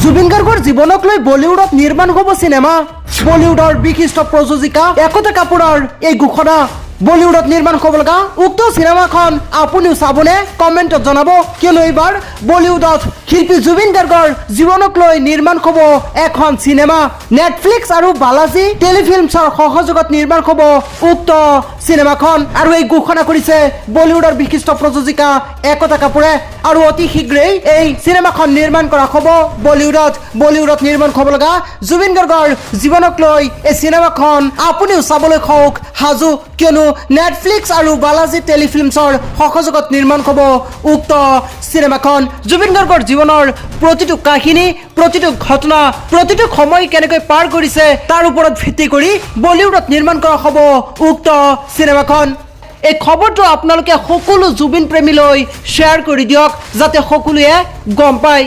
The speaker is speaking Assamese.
জুবিন গাৰ্গৰ জীৱনক লৈ বলিউডত নিৰ্মাণ হ'ব চিনেমা। বলিউডৰ বিশিষ্ট প্ৰযোজিকা একতা কাপুৰৰ এই ঘোষণা। বলিউডত নিৰ্মাণ হ'ব লগা উক্ত চিনেমাখন আপুনিও চাবনে? কমেণ্টত জনাব। কিয়নো এইবাৰ বলিউডত শিল্পী জুবিন গাৰ্গৰ জীৱনক লৈ নিৰ্মাণ হ'ব এখন চিনেমা। নেটফ্লিক্স আৰু বালাজী টেলিফিল্মছৰ সহযোগত নিৰ্মাণ হ'ব উক্ত চিনেমাখন। আৰু এই ঘোষণা কৰিছে বলিউডৰ বিশিষ্ট প্ৰযোজিকা একতা কাপুৰে। আৰু অতি শীঘ্ৰেই এই চিনেমাখন নিৰ্মাণ কৰা হ'ব বলিউডত নিৰ্মাণ হ'ব লগা জুবিন গাৰ্গৰ জীৱনক লৈ এই চিনেমাখন আপুনিও চাবলৈ হওক সাজু। কিয়নো নেটফ্লিক্স আৰু বালাজী টেলিফিল্মছৰ সহযোগত নিৰ্মাণ হ'ব উক্ত চিনেমাখন। জুবিন গাৰ্গৰ জীৱনৰ প্ৰতিটো কাহিনী, প্ৰতিটো ঘটনা, প্ৰতিটো সময় কেনেকৈ পাৰ কৰিছে তাৰ ওপৰত ভিত্তি কৰি বলিউডত নিৰ্মাণ কৰা হ'ব উক্ত চিনেমাখন। এই খবৰটো আপোনালোকে সকলো জুবিন প্ৰেমীলৈ শ্বেয়াৰ কৰি দিয়ক যাতে সকলোৱে গম পায়।